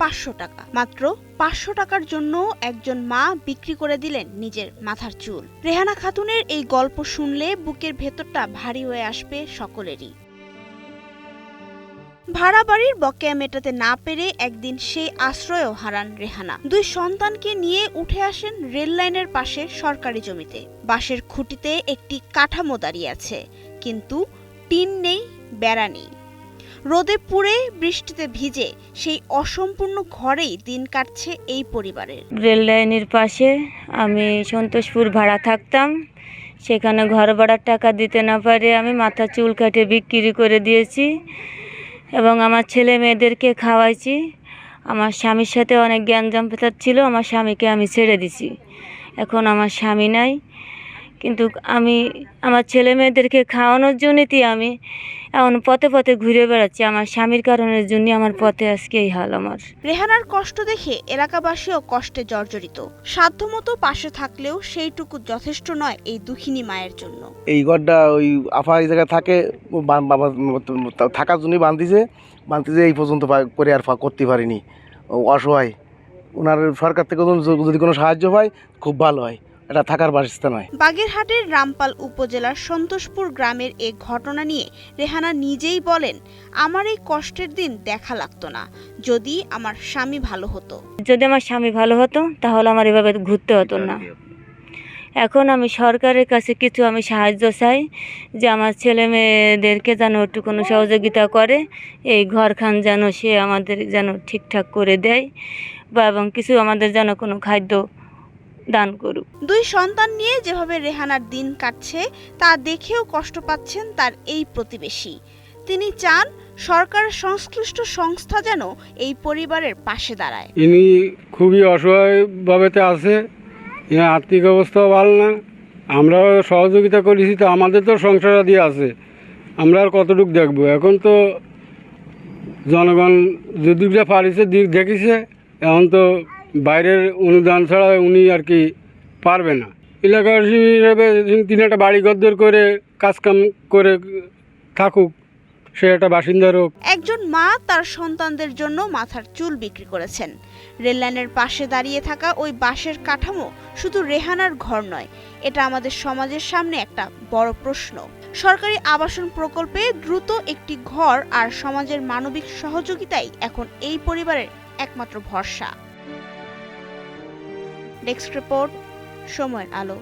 500 টাকা। মাত্র 500 টাকার জন্য একজন মা বিক্রি করে দিলেন নিজের মাথার চুল। রেহানা খাতুনের এই গল্প শুনলে বুকের ভেতরটা ভারী হয়ে আসবে সকলেরই। ভাড়া বাড়ির বকেয়া মেটাতে না পেরে একদিন সেই আশ্রয়ও হারান রেহানা। 2 সন্তানকে নিয়ে উঠে আসেন রেল লাইনের পাশে সরকারি জমিতে। বাঁশের খুঁটিতে একটি কাঠামো দাঁড়িয়ে আছে, কিন্তু টিন নেই, বেড়া নেই। রোদে পুড়ে বৃষ্টিতে ভিজে সেই অসম্পূর্ণ ঘরেই দিন কাটছে এই পরিবারের। রেল লাইনের পাশে আমি সন্তোষপুর ভাড়া থাকতাম। সেখানে ঘর ভাড়ার টাকা দিতে না পারে আমি মাথা চুল কাটে বিক্রি করে দিয়েছি এবং আমার ছেলে মেয়েদেরকে খাওয়াইছি। আমার স্বামীর সাথে অনেক গ্যাঞ্জাম পেঁচার ছিল, আমার স্বামীকে আমি ছেড়ে দিছি। এখন আমার স্বামী নাই, কিন্তু আমি আমার ছেলে মেয়েদেরকে খাওয়ানোর জন্যই আমি এখন পথে পথে ঘুরে বেড়াচ্ছি। আমার স্বামীর কারণের জন্য আমার পথে আজকে এই হাল আমার। রেহানার কষ্ট দেখে এলাকাবাসীও কষ্টে জর্জরিত। সাধ্যমতো পাশে থাকলেও সেইটুকু যথেষ্ট নয় এই দুঃখিনী মায়ের জন্য। এই ঘরটা ওই আফা এই জায়গায় থাকে, থাকার জন্যই বাঁধতেছে এই পর্যন্ত করে আর করতে পারিনি। অসহায়, ওনার সরকার থেকে যদি কোনো সাহায্য পায় খুব ভালো হয়। এটা থাকার বাসস্থান নয়। বাগেরহাটের রামপাল উপজেলার সন্তোষপুর গ্রামের এই ঘটনা নিয়ে রেহানা নিজেই বলেন, আমার এই কষ্টের দিন দেখা লাগতো না যদি আমার স্বামী ভালো হতো। যদি আমার স্বামী ভালো হতো তাহলে আমার এভাবে ঘুরতে হতো না। এখন আমি সরকারের কাছে কিছু আমি সাহায্য চাই, যে আমার ছেলে মেয়েদেরকে যেন একটু কোনো সহযোগিতা করে, এই ঘরখান যেন সে আমাদের যেন ঠিকঠাক করে দেয়, বা এবং কিছু আমাদের যেন কোনো খাদ্য দান করুক। 2 সন্তান নিয়ে যেভাবে রেহানার দিন কাটছে তা দেখেও কষ্ট পাচ্ছেন তার এই প্রতিবেশী। তিনি চান সরকারের সংশ্লিষ্ট সংস্থা যেন এই পরিবারের পাশে দাঁড়ায়। ইনি খুবই অসহায়ভাবেতে আছে, এর আর্থিক অবস্থাও ভালো না। আমরাও সহযোগিতা করেছি, তো আমাদের তো সংসারাদি আছে, আমরা আর কতটুকু দেখবো। এখন তো জনগণ যেদিকটা পারিছে দিক দেখিছে, এখন তো বাইরের অনুদান ছাড়া উনি আর কি পারবে না। এলাকাবাসী হিসেবে তিনি একটা বাড়ি ঘর করে কাজকাম করে থাকুক, সে একটা বাসিন্দার হোক। একজন মা তার সন্তানদের জন্য মাথার চুল বিক্রি করেছেন। রেললাইনের পাশে দাঁড়িয়ে থাকা ওই বাঁশের কাঠামো শুধু রেহানার ঘর নয়, এটা আমাদের সমাজের সামনে একটা বড় প্রশ্ন। সরকারি আবাসন প্রকল্পে দ্রুত একটি ঘর আর সমাজের মানবিক সহযোগিতাই এখন এই পরিবারের একমাত্র ভরসা। ডেস্ক রিপোর্ট, সময়ের আলো।